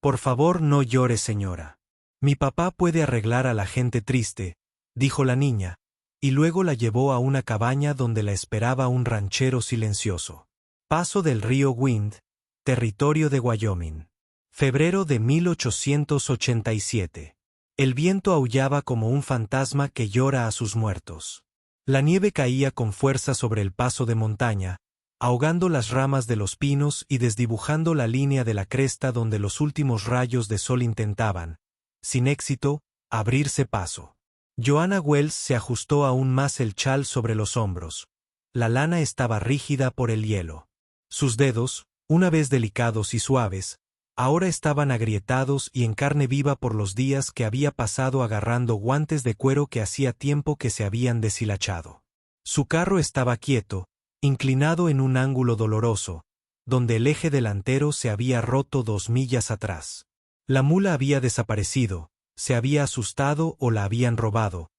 Por favor, no llore, señora. Mi papá puede arreglar a la gente triste, dijo la niña, y luego la llevó a una cabaña donde la esperaba un ranchero silencioso. Paso del río Wind, territorio de Wyoming. Febrero de 1887. El viento aullaba como un fantasma que llora a sus muertos. La nieve caía con fuerza sobre el paso de montaña, ahogando las ramas de los pinos y desdibujando la línea de la cresta donde los últimos rayos de sol intentaban, sin éxito, abrirse paso. Joanna Wells se ajustó aún más el chal sobre los hombros. La lana estaba rígida por el hielo. Sus dedos, una vez delicados y suaves, ahora estaban agrietados y en carne viva por los días que había pasado agarrando guantes de cuero que hacía tiempo que se habían deshilachado. Su carro estaba quieto, inclinado en un ángulo doloroso, donde el eje delantero se había roto 2 millas atrás. La mula había desaparecido, se había asustado o la habían robado.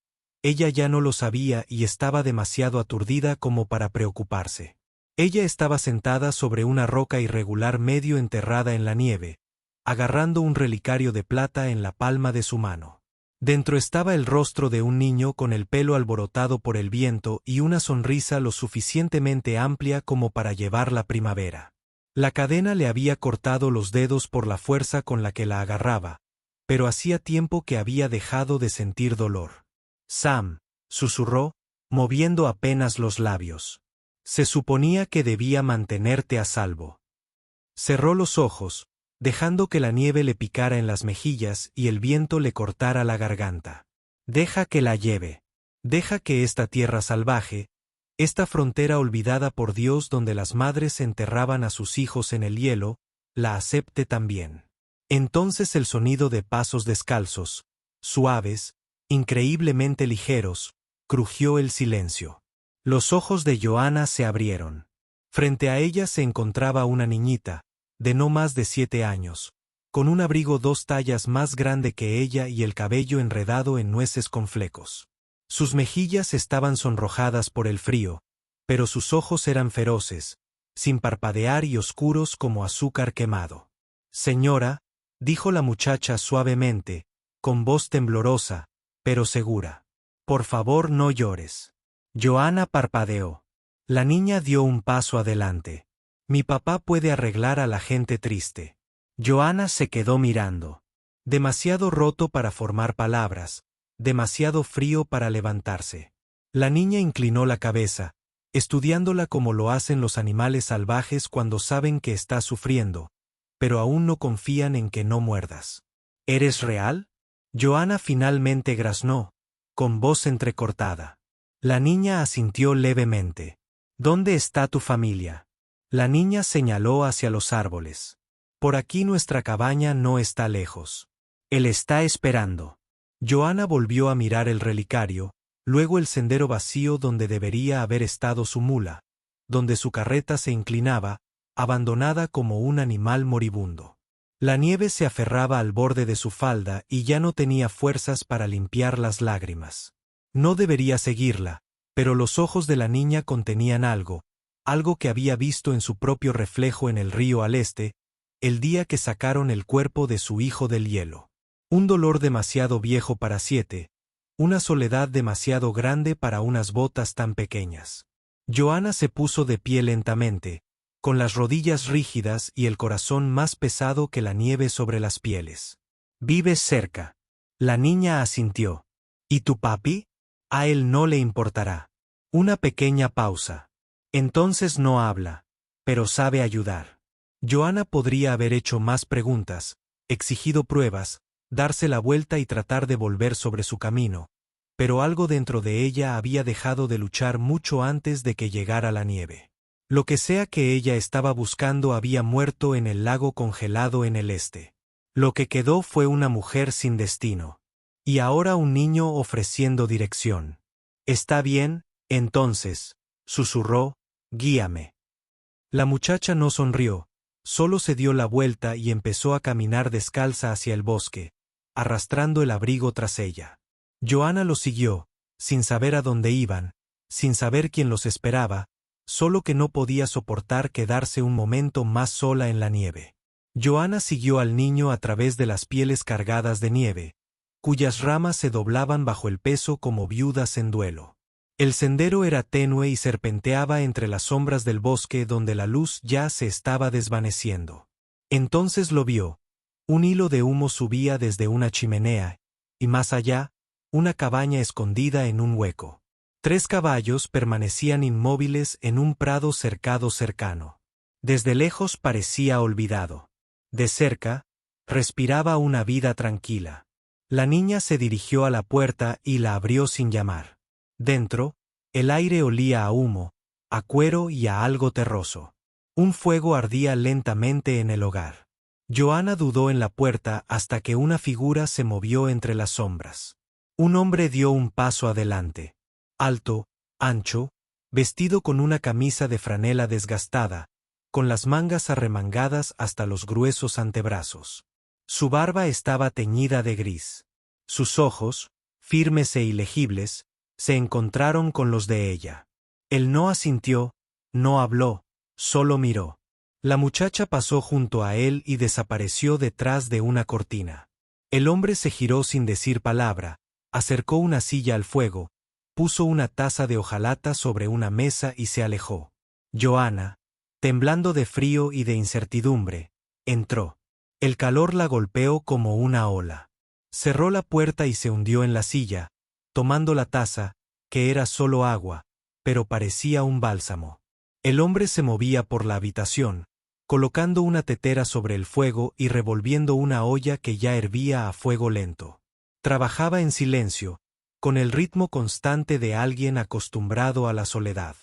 Ella ya no lo sabía y estaba demasiado aturdida como para preocuparse. Ella estaba sentada sobre una roca irregular medio enterrada en la nieve, agarrando un relicario de plata en la palma de su mano. Dentro estaba el rostro de un niño con el pelo alborotado por el viento y una sonrisa lo suficientemente amplia como para llevar la primavera. La cadena le había cortado los dedos por la fuerza con la que la agarraba, pero hacía tiempo que había dejado de sentir dolor. Sam, susurró, moviendo apenas los labios. Se suponía que debía mantenerte a salvo. Cerró los ojos, dejando que la nieve le picara en las mejillas y el viento le cortara la garganta. Deja que la lleve. Deja que esta tierra salvaje, esta frontera olvidada por Dios donde las madres enterraban a sus hijos en el hielo, la acepte también. Entonces el sonido de pasos descalzos, suaves, increíblemente ligeros, crujió el silencio. Los ojos de Joanna se abrieron. Frente a ella se encontraba una niñita, de no más de 7 años, con un abrigo 2 tallas más grande que ella y el cabello enredado en nueces con flecos. Sus mejillas estaban sonrojadas por el frío, pero sus ojos eran feroces, sin parpadear y oscuros como azúcar quemado. Señora, dijo la muchacha suavemente, con voz temblorosa, pero segura. Por favor, no llores. Joanna parpadeó. La niña dio un paso adelante. Mi papá puede arreglar a la gente triste. Joanna se quedó mirando. Demasiado roto para formar palabras, demasiado frío para levantarse. La niña inclinó la cabeza, estudiándola como lo hacen los animales salvajes cuando saben que está sufriendo, pero aún no confían en que no muerdas. ¿Eres real? Joanna finalmente graznó, con voz entrecortada. La niña asintió levemente. ¿Dónde está tu familia? La niña señaló hacia los árboles. Por aquí nuestra cabaña no está lejos. Él está esperando. Joanna volvió a mirar el relicario, luego el sendero vacío donde debería haber estado su mula, donde su carreta se inclinaba, abandonada como un animal moribundo. La nieve se aferraba al borde de su falda y ya no tenía fuerzas para limpiar las lágrimas. No debería seguirla, pero los ojos de la niña contenían algo que había visto en su propio reflejo en el río al este, el día que sacaron el cuerpo de su hijo del hielo. Un dolor demasiado viejo para 7, una soledad demasiado grande para unas botas tan pequeñas. Joanna se puso de pie lentamente, con las rodillas rígidas y el corazón más pesado que la nieve sobre las pieles. ¿Vives cerca? La niña asintió. ¿Y tu papi? A él no le importará. Una pequeña pausa. Entonces no habla, pero sabe ayudar. Joanna podría haber hecho más preguntas, exigido pruebas, darse la vuelta y tratar de volver sobre su camino, pero algo dentro de ella había dejado de luchar mucho antes de que llegara la nieve. Lo que sea que ella estaba buscando había muerto en el lago congelado en el este. Lo que quedó fue una mujer sin destino. Y ahora un niño ofreciendo dirección. «Está bien, entonces», susurró, «guíame». La muchacha no sonrió, solo se dio la vuelta y empezó a caminar descalza hacia el bosque, arrastrando el abrigo tras ella. Joanna lo siguió, sin saber a dónde iban, sin saber quién los esperaba, solo que no podía soportar quedarse un momento más sola en la nieve. Joanna siguió al niño a través de las pieles cargadas de nieve, cuyas ramas se doblaban bajo el peso como viudas en duelo. El sendero era tenue y serpenteaba entre las sombras del bosque donde la luz ya se estaba desvaneciendo. Entonces lo vio. Un hilo de humo subía desde una chimenea, y más allá, una cabaña escondida en un hueco. 3 caballos permanecían inmóviles en un prado cercado cercano. Desde lejos parecía olvidado. De cerca, respiraba una vida tranquila. La niña se dirigió a la puerta y la abrió sin llamar. Dentro, el aire olía a humo, a cuero y a algo terroso. Un fuego ardía lentamente en el hogar. Joanna dudó en la puerta hasta que una figura se movió entre las sombras. Un hombre dio un paso adelante. Alto, ancho, vestido con una camisa de franela desgastada, con las mangas arremangadas hasta los gruesos antebrazos. Su barba estaba teñida de gris. Sus ojos, firmes e ilegibles, se encontraron con los de ella. Él no asintió, no habló, solo miró. La muchacha pasó junto a él y desapareció detrás de una cortina. El hombre se giró sin decir palabra, acercó una silla al fuego, puso una taza de hojalata sobre una mesa y se alejó. Joanna, temblando de frío y de incertidumbre, entró. El calor la golpeó como una ola. Cerró la puerta y se hundió en la silla, tomando la taza, que era solo agua, pero parecía un bálsamo. El hombre se movía por la habitación, colocando una tetera sobre el fuego y revolviendo una olla que ya hervía a fuego lento. Trabajaba en silencio, con el ritmo constante de alguien acostumbrado a la soledad.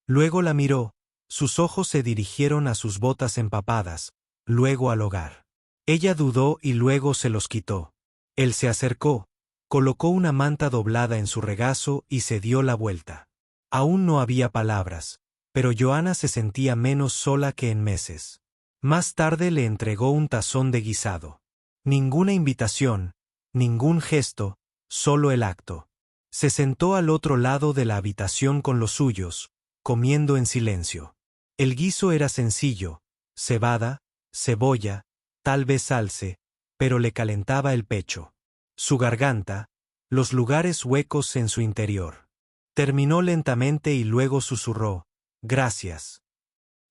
Luego la miró, sus ojos se dirigieron a sus botas empapadas, luego al hogar. Ella dudó y luego se los quitó. Él se acercó, colocó una manta doblada en su regazo y se dio la vuelta. Aún no había palabras, pero Joanna se sentía menos sola que en meses. Más tarde le entregó un tazón de guisado. Ninguna invitación, ningún gesto, solo el acto. Se sentó al otro lado de la habitación con los suyos, comiendo en silencio. El guiso era sencillo, cebada, cebolla, tal vez alce, pero le calentaba el pecho. Su garganta, los lugares huecos en su interior. Terminó lentamente y luego susurró, «Gracias».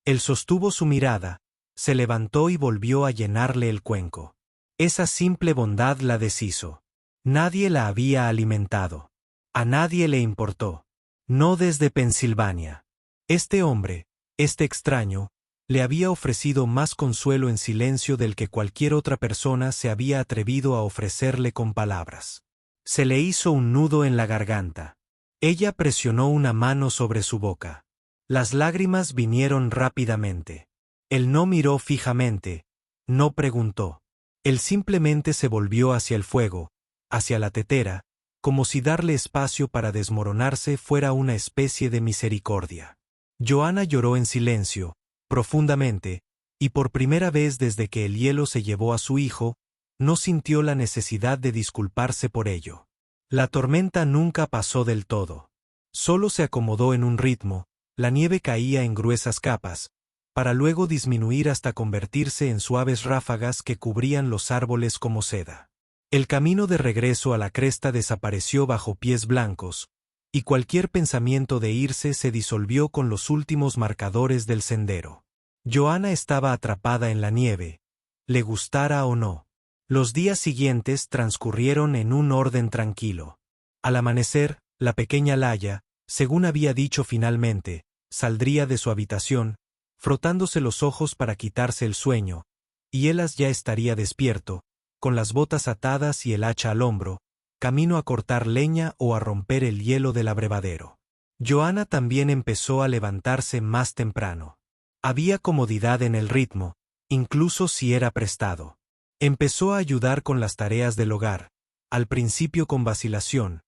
Él sostuvo su mirada, se levantó y volvió a llenarle el cuenco. Esa simple bondad la deshizo. Nadie la había alimentado. A nadie le importó. No desde Pensilvania. Este hombre, este extraño, le había ofrecido más consuelo en silencio del que cualquier otra persona se había atrevido a ofrecerle con palabras. Se le hizo un nudo en la garganta. Ella presionó una mano sobre su boca. Las lágrimas vinieron rápidamente. Él no miró fijamente, no preguntó. Él simplemente se volvió hacia el fuego, hacia la tetera, como si darle espacio para desmoronarse fuera una especie de misericordia. Joanna lloró en silencio, profundamente, y por primera vez desde que el hielo se llevó a su hijo, no sintió la necesidad de disculparse por ello. La tormenta nunca pasó del todo. Solo se acomodó en un ritmo, la nieve caía en gruesas capas, para luego disminuir hasta convertirse en suaves ráfagas que cubrían los árboles como seda. El camino de regreso a la cresta desapareció bajo pies blancos, y cualquier pensamiento de irse se disolvió con los últimos marcadores del sendero. Joanna estaba atrapada en la nieve, le gustara o no. Los días siguientes transcurrieron en un orden tranquilo. Al amanecer, la pequeña Laia, según había dicho finalmente, saldría de su habitación, frotándose los ojos para quitarse el sueño, y Elas ya estaría despierto, con las botas atadas y el hacha al hombro, camino a cortar leña o a romper el hielo del abrevadero. Joanna también empezó a levantarse más temprano. Había comodidad en el ritmo, incluso si era prestado. Empezó a ayudar con las tareas del hogar, al principio con vacilación,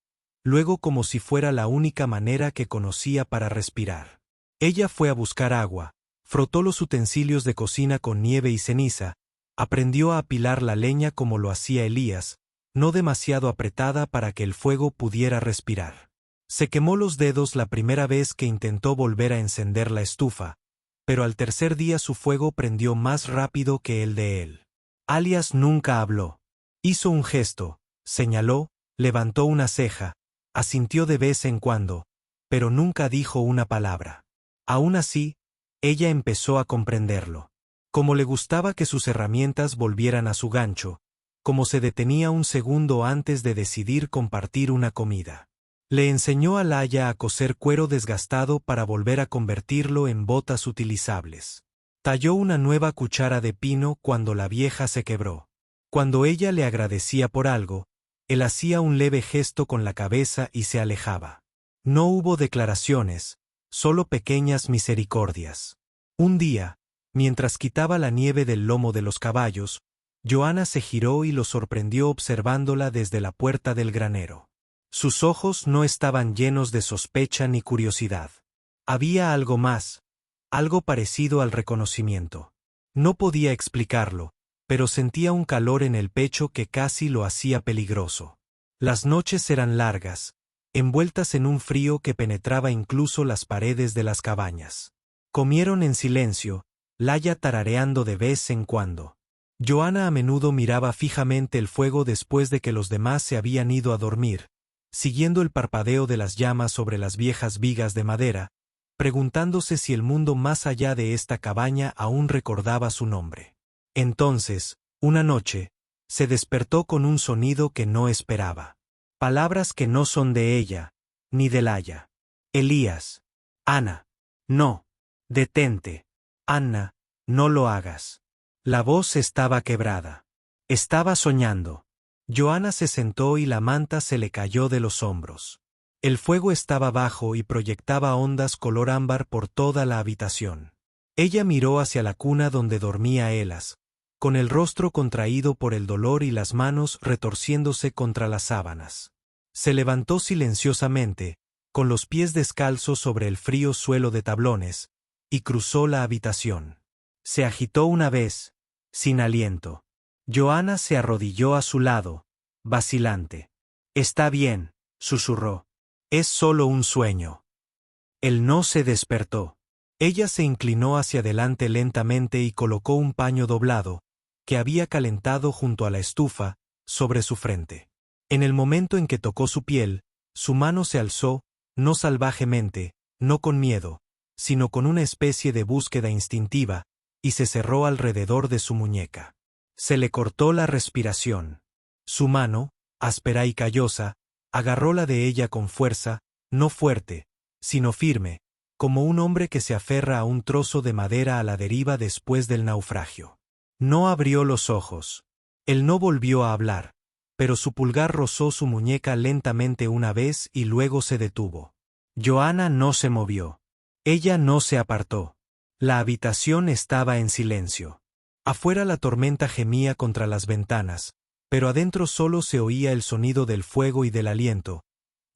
luego como si fuera la única manera que conocía para respirar. Ella fue a buscar agua, frotó los utensilios de cocina con nieve y ceniza, aprendió a apilar la leña como lo hacía Elías, no demasiado apretada para que el fuego pudiera respirar. Se quemó los dedos la primera vez que intentó volver a encender la estufa, pero al tercer día su fuego prendió más rápido que el de él. Alias nunca habló. Hizo un gesto, señaló, levantó una ceja, asintió de vez en cuando, pero nunca dijo una palabra. Aún así, ella empezó a comprenderlo. Como le gustaba que sus herramientas volvieran a su gancho, como se detenía un segundo antes de decidir compartir una comida. Le enseñó a Laia a coser cuero desgastado para volver a convertirlo en botas utilizables. Talló una nueva cuchara de pino cuando la vieja se quebró. Cuando ella le agradecía por algo, él hacía un leve gesto con la cabeza y se alejaba. No hubo declaraciones, solo pequeñas misericordias. Un día, mientras quitaba la nieve del lomo de los caballos, Johanna se giró y lo sorprendió observándola desde la puerta del granero. Sus ojos no estaban llenos de sospecha ni curiosidad. Había algo más, algo parecido al reconocimiento. No podía explicarlo, pero sentía un calor en el pecho que casi lo hacía peligroso. Las noches eran largas, envueltas en un frío que penetraba incluso las paredes de las cabañas. Comieron en silencio, Laia tarareando de vez en cuando. Johanna a menudo miraba fijamente el fuego después de que los demás se habían ido a dormir, siguiendo el parpadeo de las llamas sobre las viejas vigas de madera, preguntándose si el mundo más allá de esta cabaña aún recordaba su nombre. Entonces, una noche, se despertó con un sonido que no esperaba. Palabras que no son de ella, ni de Laia. Elías. Ana. No. Detente. Anna, no lo hagas. La voz estaba quebrada. Estaba soñando. Johanna se sentó y la manta se le cayó de los hombros. El fuego estaba bajo y proyectaba ondas color ámbar por toda la habitación. Ella miró hacia la cuna donde dormía Elas, con el rostro contraído por el dolor y las manos retorciéndose contra las sábanas. Se levantó silenciosamente, con los pies descalzos sobre el frío suelo de tablones, y cruzó la habitación. Se agitó una vez, sin aliento. Johanna se arrodilló a su lado, vacilante. «Está bien», susurró. «Es solo un sueño». Él no se despertó. Ella se inclinó hacia adelante lentamente y colocó un paño doblado, que había calentado junto a la estufa, sobre su frente. En el momento en que tocó su piel, su mano se alzó, no salvajemente, no con miedo, sino con una especie de búsqueda instintiva, y se cerró alrededor de su muñeca. Se le cortó la respiración. Su mano, áspera y callosa, agarró la de ella con fuerza, no fuerte, sino firme, como un hombre que se aferra a un trozo de madera a la deriva después del naufragio. No abrió los ojos. Él no volvió a hablar, pero su pulgar rozó su muñeca lentamente una vez y luego se detuvo. Johanna no se movió. Ella no se apartó. La habitación estaba en silencio. Afuera la tormenta gemía contra las ventanas, pero adentro solo se oía el sonido del fuego y del aliento,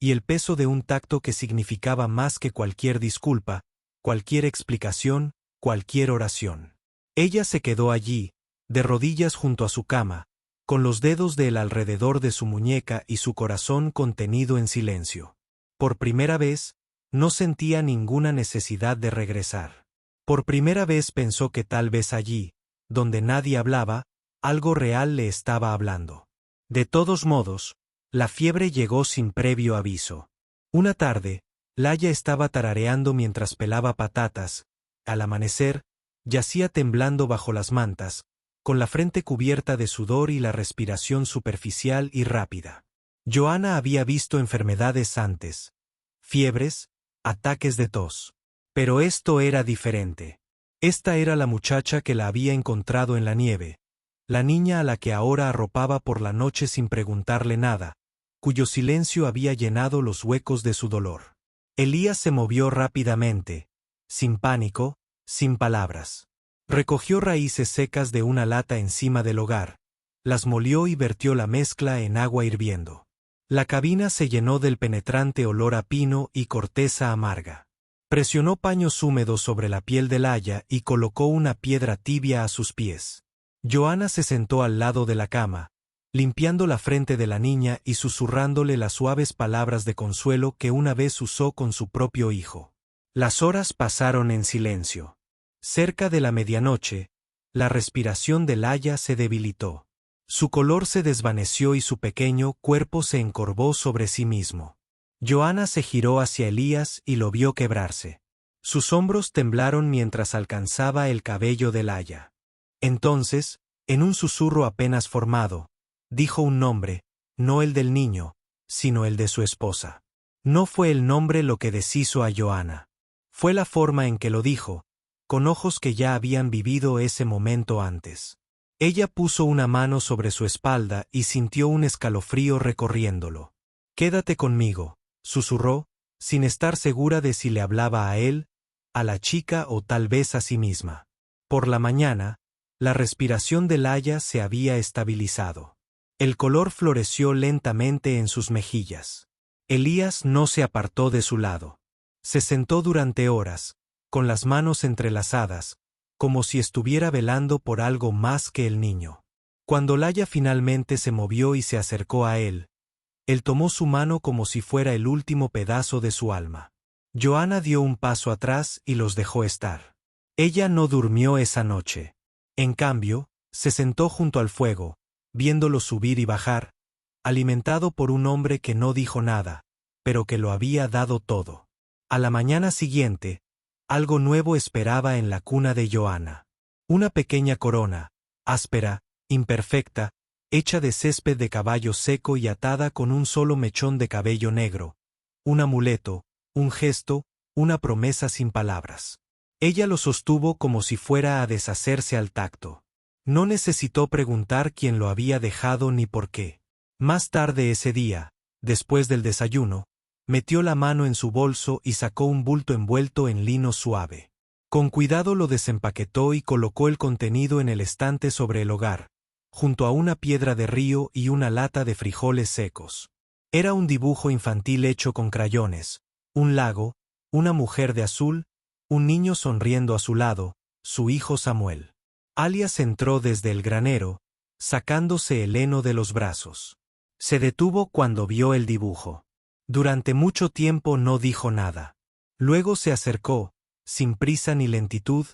y el peso de un tacto que significaba más que cualquier disculpa, cualquier explicación, cualquier oración. Ella se quedó allí, de rodillas junto a su cama, con los dedos de él alrededor de su muñeca y su corazón contenido en silencio. Por primera vez, no sentía ninguna necesidad de regresar. Por primera vez pensó que tal vez allí, donde nadie hablaba, algo real le estaba hablando. De todos modos, la fiebre llegó sin previo aviso. Una tarde, Laia estaba tarareando mientras pelaba patatas. Al amanecer, yacía temblando bajo las mantas, con la frente cubierta de sudor y la respiración superficial y rápida. Johanna había visto enfermedades antes, fiebres, ataques de tos. Pero esto era diferente. Esta era la muchacha que la había encontrado en la nieve, la niña a la que ahora arropaba por la noche sin preguntarle nada, cuyo silencio había llenado los huecos de su dolor. Elías se movió rápidamente, sin pánico, sin palabras. Recogió raíces secas de una lata encima del hogar, las molió y vertió la mezcla en agua hirviendo. La cabina se llenó del penetrante olor a pino y corteza amarga. Presionó paños húmedos sobre la piel de Laia y colocó una piedra tibia a sus pies. Johanna se sentó al lado de la cama, limpiando la frente de la niña y susurrándole las suaves palabras de consuelo que una vez usó con su propio hijo. Las horas pasaron en silencio. Cerca de la medianoche, la respiración de Laia se debilitó. Su color se desvaneció y su pequeño cuerpo se encorvó sobre sí mismo. Joanna se giró hacia Elías y lo vio quebrarse. Sus hombros temblaron mientras alcanzaba el cabello de Laia. Entonces, en un susurro apenas formado, dijo un nombre, no el del niño, sino el de su esposa. No fue el nombre lo que deshizo a Joanna. Fue la forma en que lo dijo, con ojos que ya habían vivido ese momento antes. Ella puso una mano sobre su espalda y sintió un escalofrío recorriéndolo. «Quédate conmigo», susurró, sin estar segura de si le hablaba a él, a la chica o tal vez a sí misma. Por la mañana, la respiración de Laia se había estabilizado. El color floreció lentamente en sus mejillas. Elías no se apartó de su lado. Se sentó durante horas, con las manos entrelazadas, como si estuviera velando por algo más que el niño. Cuando Laia finalmente se movió y se acercó a él tomó su mano como si fuera el último pedazo de su alma. Joanna dio un paso atrás y los dejó estar. Ella no durmió esa noche. En cambio, se sentó junto al fuego, viéndolo subir y bajar, alimentado por un hombre que no dijo nada, pero que lo había dado todo. A la mañana siguiente, algo nuevo esperaba en la cuna de Joanna. Una pequeña corona, áspera, imperfecta, hecha de césped de caballo seco y atada con un solo mechón de cabello negro. Un amuleto, un gesto, una promesa sin palabras. Ella lo sostuvo como si fuera a deshacerse al tacto. No necesitó preguntar quién lo había dejado ni por qué. Más tarde ese día, después del desayuno, metió la mano en su bolso y sacó un bulto envuelto en lino suave. Con cuidado lo desempaquetó y colocó el contenido en el estante sobre el hogar, junto a una piedra de río y una lata de frijoles secos. Era un dibujo infantil hecho con crayones, un lago, una mujer de azul, un niño sonriendo a su lado, su hijo Samuel. Alias entró desde el granero, sacándose el heno de los brazos. Se detuvo cuando vio el dibujo. Durante mucho tiempo no dijo nada. Luego se acercó, sin prisa ni lentitud,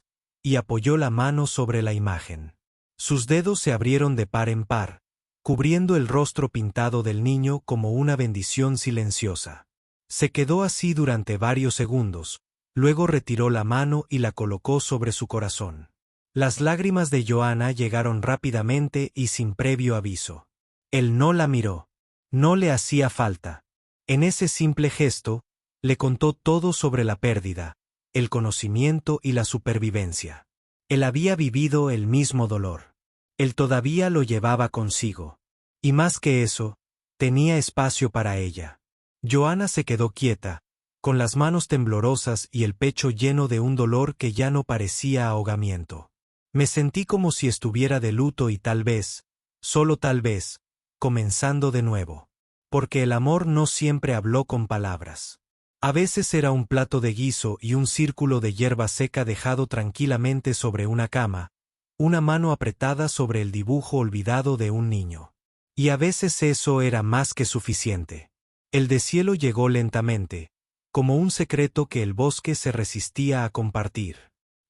y apoyó la mano sobre la imagen. Sus dedos se abrieron de par en par, cubriendo el rostro pintado del niño como una bendición silenciosa. Se quedó así durante varios segundos, luego retiró la mano y la colocó sobre su corazón. Las lágrimas de Joanna llegaron rápidamente y sin previo aviso. Él no la miró. No le hacía falta. En ese simple gesto, le contó todo sobre la pérdida, el conocimiento y la supervivencia. Él había vivido el mismo dolor. Él todavía lo llevaba consigo. Y más que eso, tenía espacio para ella. Joanna se quedó quieta, con las manos temblorosas y el pecho lleno de un dolor que ya no parecía ahogamiento. Me sentí como si estuviera de luto y tal vez, solo tal vez, comenzando de nuevo. Porque el amor no siempre habló con palabras. A veces era un plato de guiso y un círculo de hierba seca dejado tranquilamente sobre una cama, una mano apretada sobre el dibujo olvidado de un niño. Y a veces eso era más que suficiente. El deshielo llegó lentamente, como un secreto que el bosque se resistía a compartir.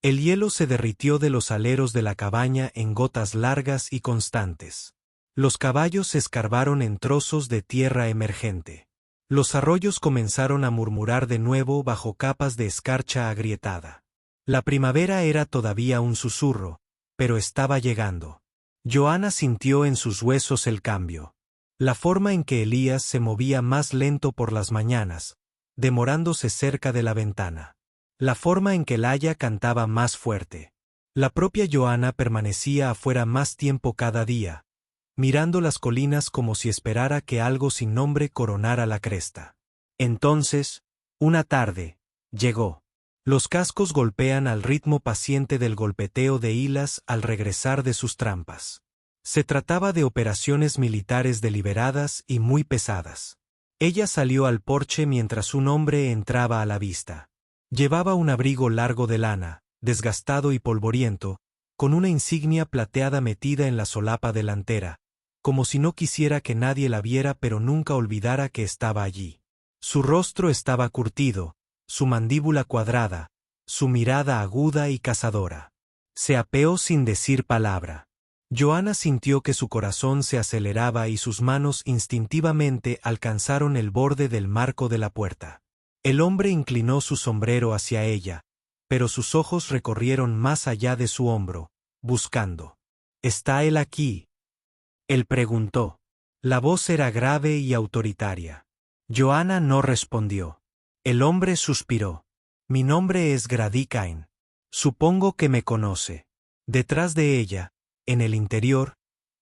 El hielo se derritió de los aleros de la cabaña en gotas largas y constantes. Los caballos se escarbaron en trozos de tierra emergente. Los arroyos comenzaron a murmurar de nuevo bajo capas de escarcha agrietada. La primavera era todavía un susurro, pero estaba llegando. Joanna sintió en sus huesos el cambio. La forma en que Elías se movía más lento por las mañanas, demorándose cerca de la ventana. La forma en que Laia cantaba más fuerte. La propia Joanna permanecía afuera más tiempo cada día, mirando las colinas como si esperara que algo sin nombre coronara la cresta. Entonces, una tarde, llegó. Los cascos golpean al ritmo paciente del golpeteo de hilas al regresar de sus trampas. Se trataba de operaciones militares deliberadas y muy pesadas. Ella salió al porche mientras un hombre entraba a la vista. Llevaba un abrigo largo de lana, desgastado y polvoriento, con una insignia plateada metida en la solapa delantera, como si no quisiera que nadie la viera pero nunca olvidara que estaba allí. Su rostro estaba curtido, su mandíbula cuadrada, su mirada aguda y cazadora. Se apeó sin decir palabra. Joanna sintió que su corazón se aceleraba y sus manos instintivamente alcanzaron el borde del marco de la puerta. El hombre inclinó su sombrero hacia ella, pero sus ojos recorrieron más allá de su hombro, buscando. ¿Está él aquí? Él preguntó. La voz era grave y autoritaria. Joanna no respondió. El hombre suspiró. Mi nombre es Grady Cain. Supongo que me conoce. Detrás de ella, en el interior,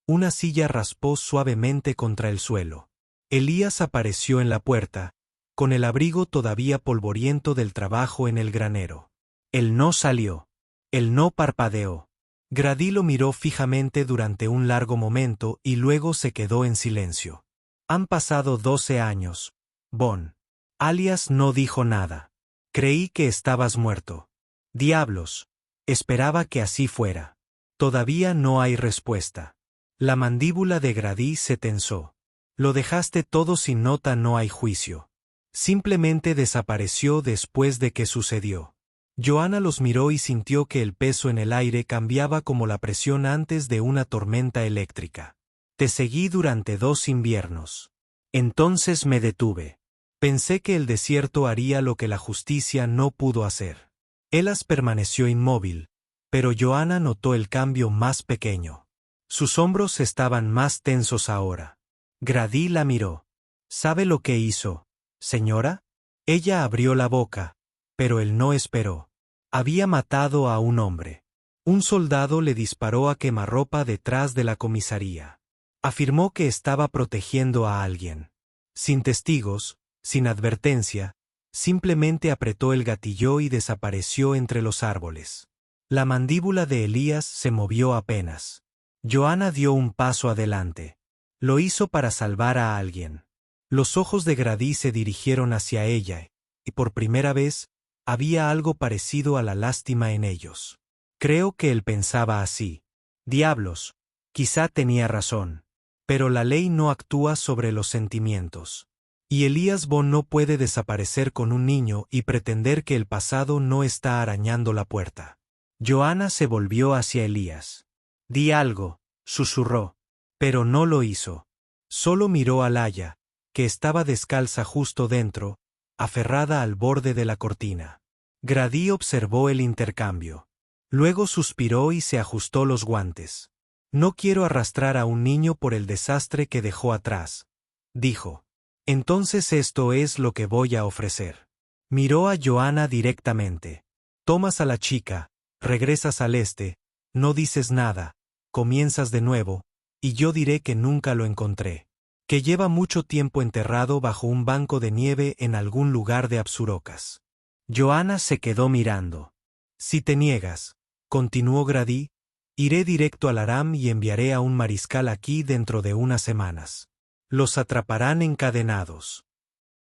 una silla raspó suavemente contra el suelo. Elías apareció en la puerta, con el abrigo todavía polvoriento del trabajo en el granero. Él no salió. Él no parpadeó. Grady lo miró fijamente durante un largo momento y luego se quedó en silencio. Han pasado 12 años. Bon. Alias no dijo nada. Creí que estabas muerto. Diablos. Esperaba que así fuera. Todavía no hay respuesta. La mandíbula de Grady se tensó. Lo dejaste todo sin nota, no hay juicio. Simplemente desapareció después de que sucedió. Joanna los miró y sintió que el peso en el aire cambiaba como la presión antes de una tormenta eléctrica. Te seguí durante 2 inviernos. Entonces me detuve. Pensé que el desierto haría lo que la justicia no pudo hacer. Elas permaneció inmóvil, pero Joanna notó el cambio más pequeño. Sus hombros estaban más tensos ahora. Grady la miró. ¿Sabe lo que hizo, señora? Ella abrió la boca, pero él no esperó. Había matado a un hombre. Un soldado le disparó a quemarropa detrás de la comisaría. Afirmó que estaba protegiendo a alguien. Sin testigos, sin advertencia, simplemente apretó el gatillo y desapareció entre los árboles. La mandíbula de Elías se movió apenas. Joanna dio un paso adelante. Lo hizo para salvar a alguien. Los ojos de Grady se dirigieron hacia ella, y por primera vez, había algo parecido a la lástima en ellos. Creo que él pensaba así. Diablos, quizá tenía razón. Pero la ley no actúa sobre los sentimientos. Y Elías Bon no puede desaparecer con un niño y pretender que el pasado no está arañando la puerta. Joanna se volvió hacia Elías. Di algo, susurró. Pero no lo hizo. Solo miró a Laia, que estaba descalza justo dentro, aferrada al borde de la cortina. Grady observó el intercambio. Luego suspiró y se ajustó los guantes. No quiero arrastrar a un niño por el desastre que dejó atrás, dijo. Entonces esto es lo que voy a ofrecer. Miró a Joanna directamente. Tomas a la chica, regresas al este, no dices nada, comienzas de nuevo, y yo diré que nunca lo encontré. Que lleva mucho tiempo enterrado bajo un banco de nieve en algún lugar de Absurocas. Joanna se quedó mirando. Si te niegas, continuó Grady, iré directo al Aram y enviaré a un mariscal aquí dentro de unas semanas. Los atraparán encadenados.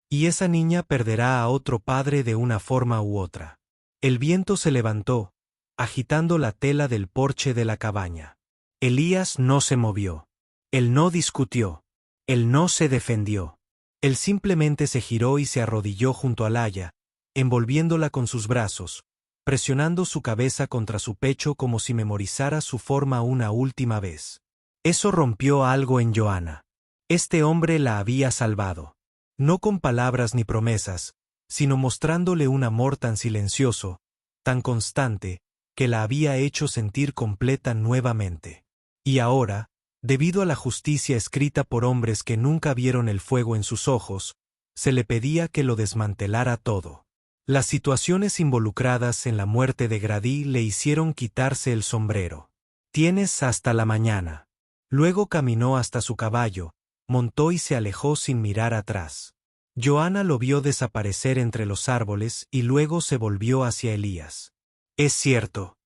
Y esa niña perderá a otro padre de una forma u otra. El viento se levantó, agitando la tela del porche de la cabaña. Elías no se movió. Él no discutió. Él no se defendió. Él simplemente se giró y se arrodilló junto a Laia, envolviéndola con sus brazos, presionando su cabeza contra su pecho como si memorizara su forma una última vez. Eso rompió algo en Joanna. Este hombre la había salvado. No con palabras ni promesas, sino mostrándole un amor tan silencioso, tan constante, que la había hecho sentir completa nuevamente. Y ahora, debido a la justicia escrita por hombres que nunca vieron el fuego en sus ojos, se le pedía que lo desmantelara todo. Las situaciones involucradas en la muerte de Grady le hicieron quitarse el sombrero. Tienes hasta la mañana. Luego caminó hasta su caballo, montó y se alejó sin mirar atrás. Joanna lo vio desaparecer entre los árboles y luego se volvió hacia Elías. ¿Es cierto?,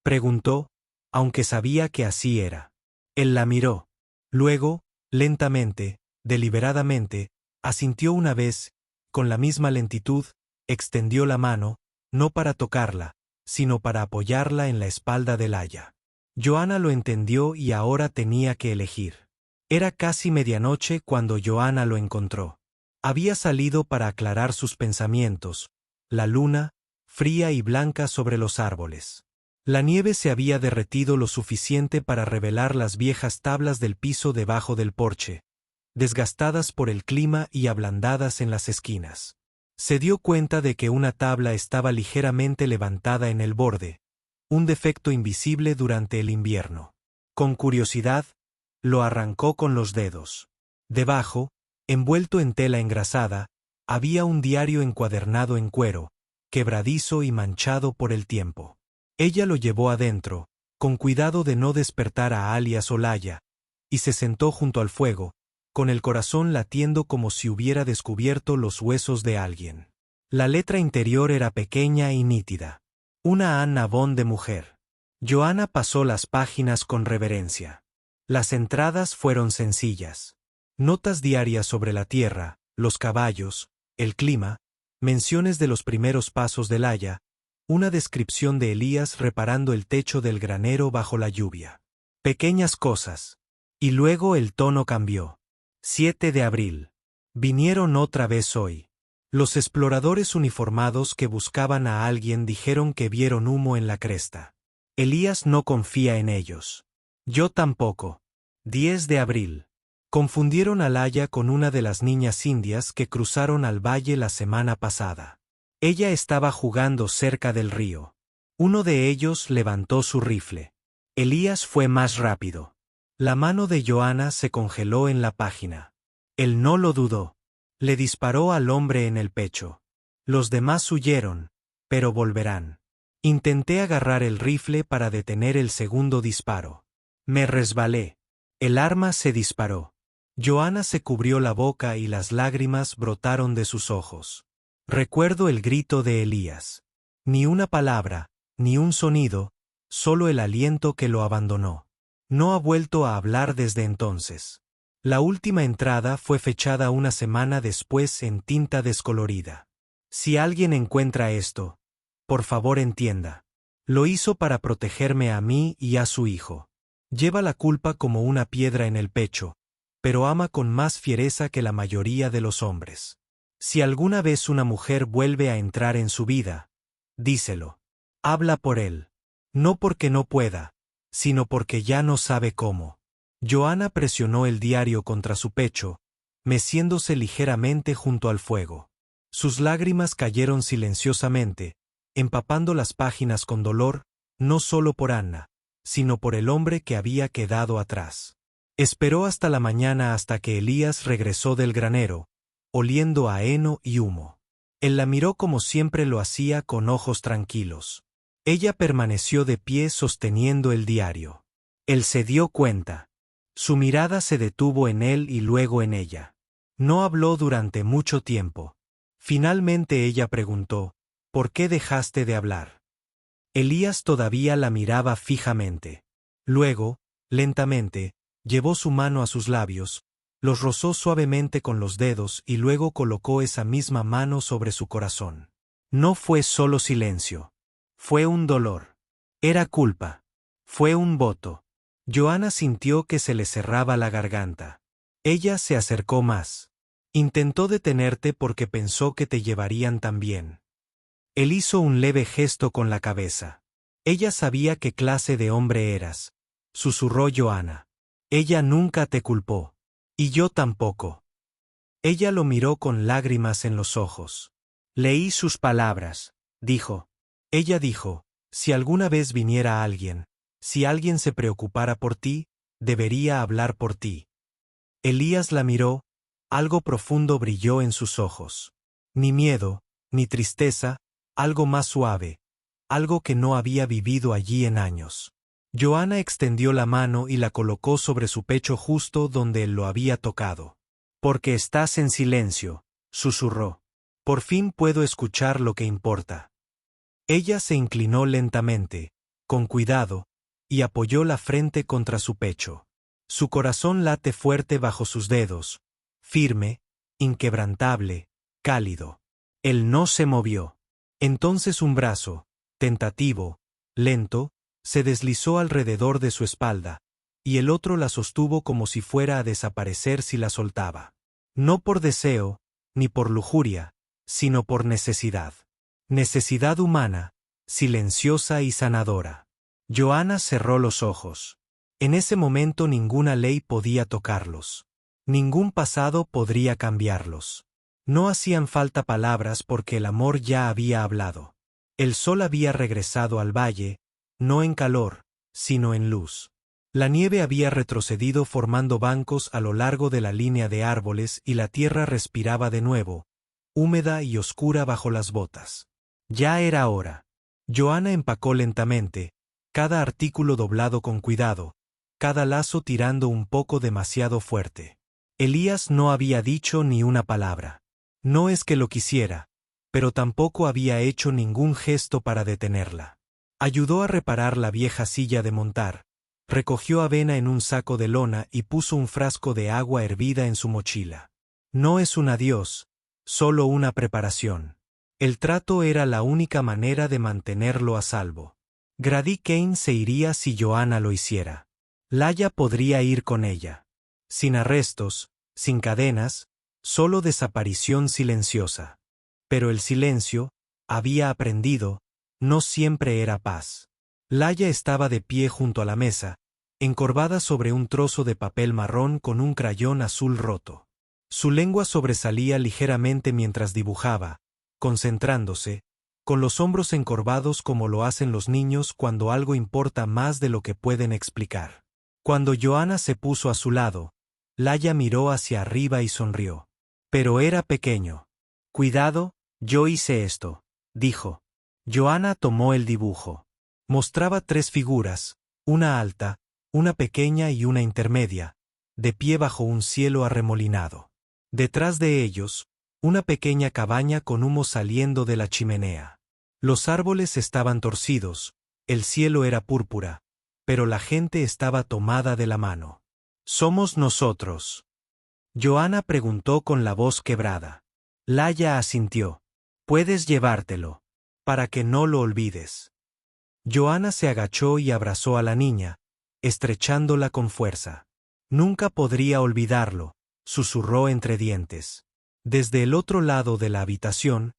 preguntó, aunque sabía que así era. Él la miró. Luego, lentamente, deliberadamente, asintió una vez, con la misma lentitud, extendió la mano, no para tocarla, sino para apoyarla en la espalda de Laia. Joanna lo entendió y ahora tenía que elegir. Era casi medianoche cuando Joanna lo encontró. Había salido para aclarar sus pensamientos. La luna, fría y blanca sobre los árboles. La nieve se había derretido lo suficiente para revelar las viejas tablas del piso debajo del porche, desgastadas por el clima y ablandadas en las esquinas. Se dio cuenta de que una tabla estaba ligeramente levantada en el borde, un defecto invisible durante el invierno. Con curiosidad, lo arrancó con los dedos. Debajo, envuelto en tela engrasada, había un diario encuadernado en cuero, quebradizo y manchado por el tiempo. Ella lo llevó adentro, con cuidado de no despertar a Alias o Laia, y se sentó junto al fuego, con el corazón latiendo como si hubiera descubierto los huesos de alguien. La letra interior era pequeña y nítida. Una Anna Bond de mujer. Joanna pasó las páginas con reverencia. Las entradas fueron sencillas. Notas diarias sobre la tierra, los caballos, el clima, menciones de los primeros pasos de Laia, una descripción de Elías reparando el techo del granero bajo la lluvia. Pequeñas cosas. Y luego el tono cambió. 7 de abril. Vinieron otra vez hoy. Los exploradores uniformados que buscaban a alguien dijeron que vieron humo en la cresta. Elías no confía en ellos. Yo tampoco. 10 de abril. Confundieron a Laia con una de las niñas indias que cruzaron al valle la semana pasada. Ella estaba jugando cerca del río. Uno de ellos levantó su rifle. Elías fue más rápido. La mano de Joanna se congeló en la página. Él no lo dudó. Le disparó al hombre en el pecho. Los demás huyeron, pero volverán. Intenté agarrar el rifle para detener el segundo disparo. Me resbalé. El arma se disparó. Joanna se cubrió la boca y las lágrimas brotaron de sus ojos. Recuerdo el grito de Elías. Ni una palabra, ni un sonido, solo el aliento que lo abandonó. No ha vuelto a hablar desde entonces. La última entrada fue fechada una semana después en tinta descolorida. Si alguien encuentra esto, por favor entienda. Lo hizo para protegerme a mí y a su hijo. Lleva la culpa como una piedra en el pecho, pero ama con más fiereza que la mayoría de los hombres. Si alguna vez una mujer vuelve a entrar en su vida, díselo. Habla por él. No porque no pueda, sino porque ya no sabe cómo. Joanna presionó el diario contra su pecho, meciéndose ligeramente junto al fuego. Sus lágrimas cayeron silenciosamente, empapando las páginas con dolor, no solo por Anna, sino por el hombre que había quedado atrás. Esperó hasta la mañana hasta que Elías regresó del granero, oliendo a heno y humo. Él la miró como siempre lo hacía con ojos tranquilos. Ella permaneció de pie sosteniendo el diario. Él se dio cuenta. Su mirada se detuvo en él y luego en ella. No habló durante mucho tiempo. Finalmente ella preguntó, ¿por qué dejaste de hablar? Elías todavía la miraba fijamente. Luego, lentamente, llevó su mano a sus labios, los rozó suavemente con los dedos y luego colocó esa misma mano sobre su corazón. No fue solo silencio. Fue un dolor. Era culpa. Fue un voto. Joanna sintió que se le cerraba la garganta. Ella se acercó más. Intentó detenerte porque pensó que te llevarían también. Él hizo un leve gesto con la cabeza. Ella sabía qué clase de hombre eras, susurró Joanna. Ella nunca te culpó. Y yo tampoco. Ella lo miró con lágrimas en los ojos. Leí sus palabras, dijo. Ella dijo, si alguna vez viniera alguien, si alguien se preocupara por ti, debería hablar por ti. Elías la miró, algo profundo brilló en sus ojos. Ni miedo, ni tristeza, algo más suave, algo que no había vivido allí en años. Joanna extendió la mano y la colocó sobre su pecho justo donde él lo había tocado. Porque estás en silencio, susurró. Por fin puedo escuchar lo que importa. Ella se inclinó lentamente, con cuidado, y apoyó la frente contra su pecho. Su corazón late fuerte bajo sus dedos, firme, inquebrantable, cálido. Él no se movió. Entonces un brazo, tentativo, lento, se deslizó alrededor de su espalda, y el otro la sostuvo como si fuera a desaparecer si la soltaba. No por deseo, ni por lujuria, sino por necesidad. Necesidad humana, silenciosa y sanadora. Joanna cerró los ojos. En ese momento ninguna ley podía tocarlos. Ningún pasado podría cambiarlos. No hacían falta palabras porque el amor ya había hablado. El sol había regresado al valle, no en calor, sino en luz. La nieve había retrocedido formando bancos a lo largo de la línea de árboles y la tierra respiraba de nuevo, húmeda y oscura bajo las botas. Ya era hora. Joanna empacó lentamente, cada artículo doblado con cuidado, cada lazo tirando un poco demasiado fuerte. Elías no había dicho ni una palabra. No es que lo quisiera, pero tampoco había hecho ningún gesto para detenerla. Ayudó a reparar la vieja silla de montar, recogió avena en un saco de lona y puso un frasco de agua hervida en su mochila. No es un adiós, solo una preparación. El trato era la única manera de mantenerlo a salvo. Grady Kane se iría si Joanna lo hiciera. Laya podría ir con ella. Sin arrestos, sin cadenas, solo desaparición silenciosa. Pero el silencio, había aprendido, no siempre era paz. Laya estaba de pie junto a la mesa, encorvada sobre un trozo de papel marrón con un crayón azul roto. Su lengua sobresalía ligeramente mientras dibujaba, concentrándose, con los hombros encorvados como lo hacen los niños cuando algo importa más de lo que pueden explicar. Cuando Joanna se puso a su lado, Laya miró hacia arriba y sonrió. Pero era pequeño. Cuidado, yo hice esto, dijo. Joanna tomó el dibujo. Mostraba 3 figuras, una alta, una pequeña y una intermedia, de pie bajo un cielo arremolinado. Detrás de ellos, una pequeña cabaña con humo saliendo de la chimenea. Los árboles estaban torcidos, el cielo era púrpura, pero la gente estaba tomada de la mano. «¿Somos nosotros?», Joanna preguntó con la voz quebrada. Laya asintió. «Puedes llevártelo, para que no lo olvides». Joanna se agachó y abrazó a la niña, estrechándola con fuerza. «Nunca podría olvidarlo», susurró entre dientes. Desde el otro lado de la habitación,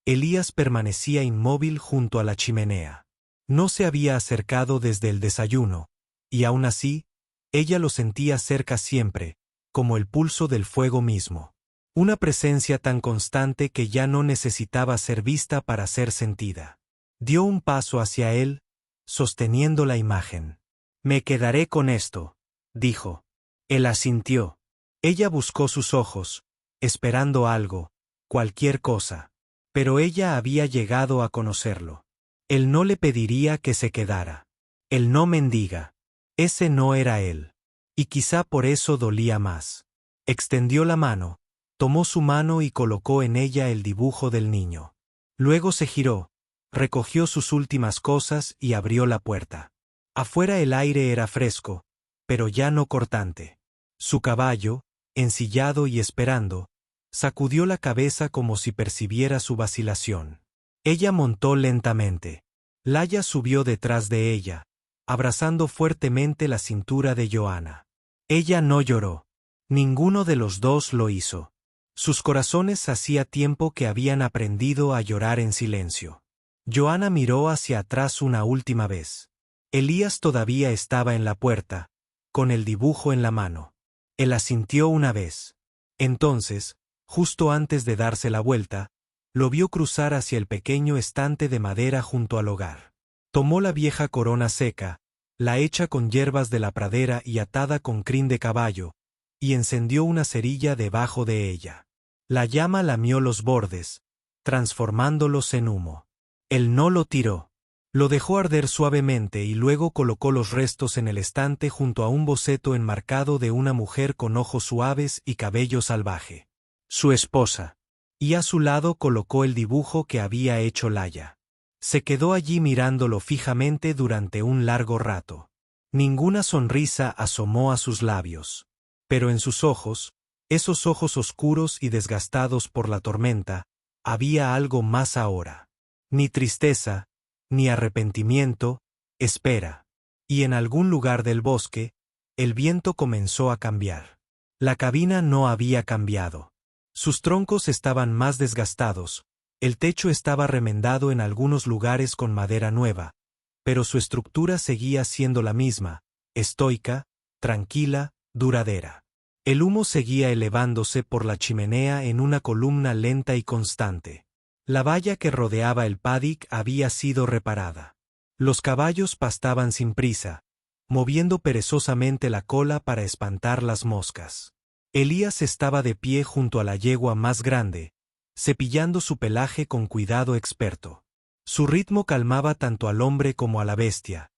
Elías permanecía inmóvil junto a la chimenea. No se había acercado desde el desayuno, y aún así, ella lo sentía cerca siempre, como el pulso del fuego mismo. Una presencia tan constante que ya no necesitaba ser vista para ser sentida. Dio un paso hacia él, sosteniendo la imagen. «Me quedaré con esto», dijo. Él asintió. Ella buscó sus ojos, esperando algo, cualquier cosa. Pero ella había llegado a conocerlo. Él no le pediría que se quedara. Él no mendiga. Ese no era él. Y quizá por eso dolía más. Extendió la mano, tomó su mano y colocó en ella el dibujo del niño. Luego se giró, recogió sus últimas cosas y abrió la puerta. Afuera el aire era fresco, pero ya no cortante. Su caballo, ensillado y esperando, sacudió la cabeza como si percibiera su vacilación. Ella montó lentamente. Laya subió detrás de ella, abrazando fuertemente la cintura de Joanna. Ella no lloró. Ninguno de los dos lo hizo. Sus corazones hacía tiempo que habían aprendido a llorar en silencio. Joanna miró hacia atrás una última vez. Elías todavía estaba en la puerta, con el dibujo en la mano. Él asintió una vez. Entonces, justo antes de darse la vuelta, lo vio cruzar hacia el pequeño estante de madera junto al hogar. Tomó la vieja corona seca, la hecha con hierbas de la pradera y atada con crin de caballo, y encendió una cerilla debajo de ella. La llama lamió los bordes, transformándolos en humo. Él no lo tiró. Lo dejó arder suavemente y luego colocó los restos en el estante junto a un boceto enmarcado de una mujer con ojos suaves y cabello salvaje. Su esposa. Y a su lado colocó el dibujo que había hecho Laya. Se quedó allí mirándolo fijamente durante un largo rato. Ninguna sonrisa asomó a sus labios. Pero en sus ojos, esos ojos oscuros y desgastados por la tormenta, había algo más ahora. Ni tristeza, ni arrepentimiento, espera. Y en algún lugar del bosque, el viento comenzó a cambiar. La cabina no había cambiado. Sus troncos estaban más desgastados, El techo estaba remendado en algunos lugares con madera nueva, pero su estructura seguía siendo la misma, estoica, tranquila, duradera. El humo seguía elevándose por la chimenea en una columna lenta y constante. La valla que rodeaba el paddock había sido reparada. Los caballos pastaban sin prisa, moviendo perezosamente la cola para espantar las moscas. Elías estaba de pie junto a la yegua más grande, cepillando su pelaje con cuidado experto. Su ritmo calmaba tanto al hombre como a la bestia.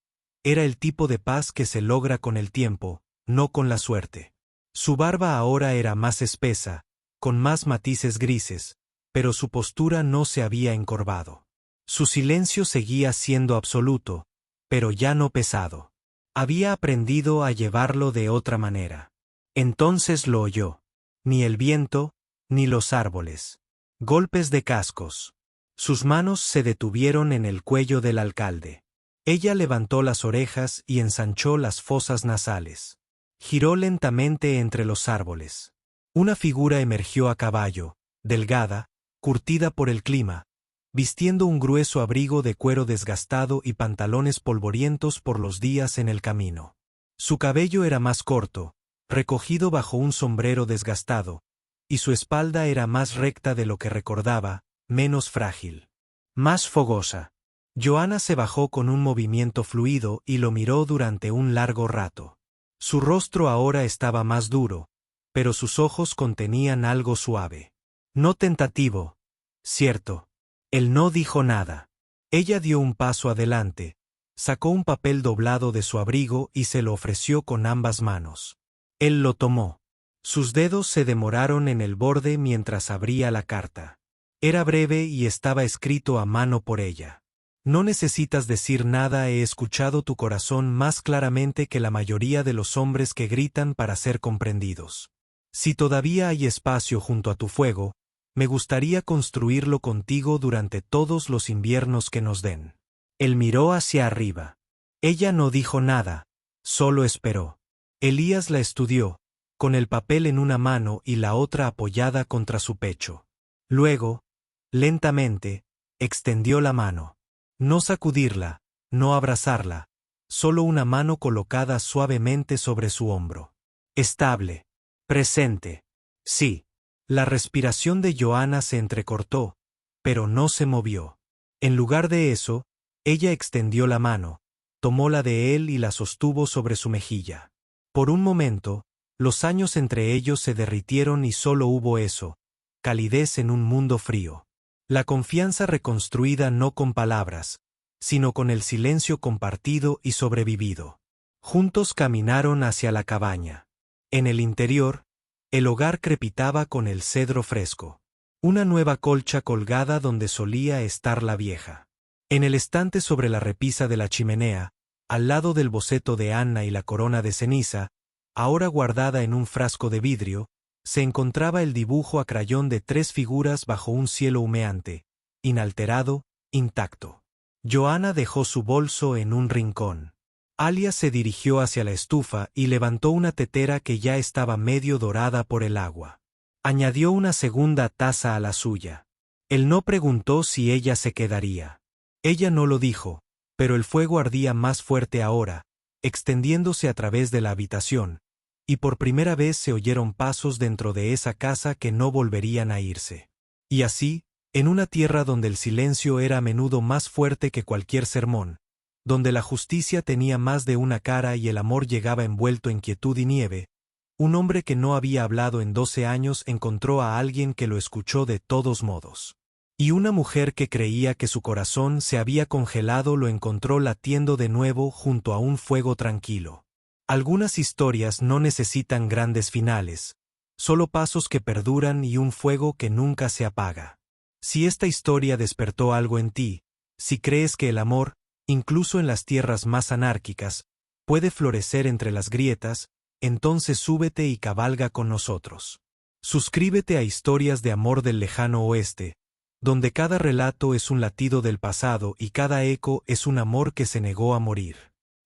Era el tipo de paz que se logra con el tiempo, no con la suerte. Su barba ahora era más espesa, con más matices grises, pero su postura no se había encorvado. Su silencio seguía siendo absoluto, pero ya no pesado. Había aprendido a llevarlo de otra manera. Entonces lo oyó. Ni el viento, ni los árboles. Golpes de cascos. Sus manos se detuvieron en el cuello del alcalde. Ella levantó las orejas y ensanchó las fosas nasales. Giró lentamente entre los árboles. Una figura emergió a caballo, delgada, curtida por el clima, vistiendo un grueso abrigo de cuero desgastado y pantalones polvorientos por los días en el camino. Su cabello era más corto, recogido bajo un sombrero desgastado, y su espalda era más recta de lo que recordaba, menos frágil. Más fogosa. Joanna se bajó con un movimiento fluido y lo miró durante un largo rato. Su rostro ahora estaba más duro, pero sus ojos contenían algo suave. No tentativo. Cierto. Él no dijo nada. Ella dio un paso adelante, sacó un papel doblado de su abrigo y se lo ofreció con ambas manos. Él lo tomó. Sus dedos se demoraron en el borde mientras abría la carta. Era breve y estaba escrito a mano por ella. No necesitas decir nada, he escuchado tu corazón más claramente que la mayoría de los hombres que gritan para ser comprendidos. Si todavía hay espacio junto a tu fuego, me gustaría construirlo contigo durante todos los inviernos que nos den. Él miró hacia arriba. Ella no dijo nada, solo esperó. Elías la estudió, con el papel en una mano y la otra apoyada contra su pecho. Luego, lentamente, extendió la mano. No sacudirla, no abrazarla, solo una mano colocada suavemente sobre su hombro. Estable. Presente. Sí. La respiración de Joanna se entrecortó, pero no se movió. En lugar de eso, ella extendió la mano, tomó la de él y la sostuvo sobre su mejilla. Por un momento, los años entre ellos se derritieron y solo hubo eso, calidez en un mundo frío. La confianza reconstruida no con palabras, sino con el silencio compartido y sobrevivido. Juntos caminaron hacia la cabaña. En el interior, el hogar crepitaba con el cedro fresco. Una nueva colcha colgada donde solía estar la vieja. En el estante sobre la repisa de la chimenea, al lado del boceto de Anna y la corona de ceniza, ahora guardada en un frasco de vidrio, se encontraba el dibujo a crayón de 3 figuras bajo un cielo humeante, inalterado, intacto. Joanna dejó su bolso en un rincón. Alia se dirigió hacia la estufa y levantó una tetera que ya estaba medio dorada por el agua. Añadió una segunda taza a la suya. Él no preguntó si ella se quedaría. Ella no lo dijo, pero el fuego ardía más fuerte ahora, extendiéndose a través de la habitación, y por primera vez se oyeron pasos dentro de esa casa que no volverían a irse. Y así, en una tierra donde el silencio era a menudo más fuerte que cualquier sermón, donde la justicia tenía más de una cara y el amor llegaba envuelto en quietud y nieve, un hombre que no había hablado en 12 años encontró a alguien que lo escuchó de todos modos. Y una mujer que creía que su corazón se había congelado lo encontró latiendo de nuevo junto a un fuego tranquilo. Algunas historias no necesitan grandes finales, solo pasos que perduran y un fuego que nunca se apaga. Si esta historia despertó algo en ti, si crees que el amor, incluso en las tierras más anárquicas, puede florecer entre las grietas, entonces súbete y cabalga con nosotros. Suscríbete a Historias de Amor del Lejano Oeste, donde cada relato es un latido del pasado y cada eco es un amor que se negó a morir.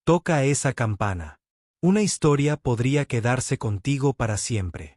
Toca esa campana. Una historia podría quedarse contigo para siempre.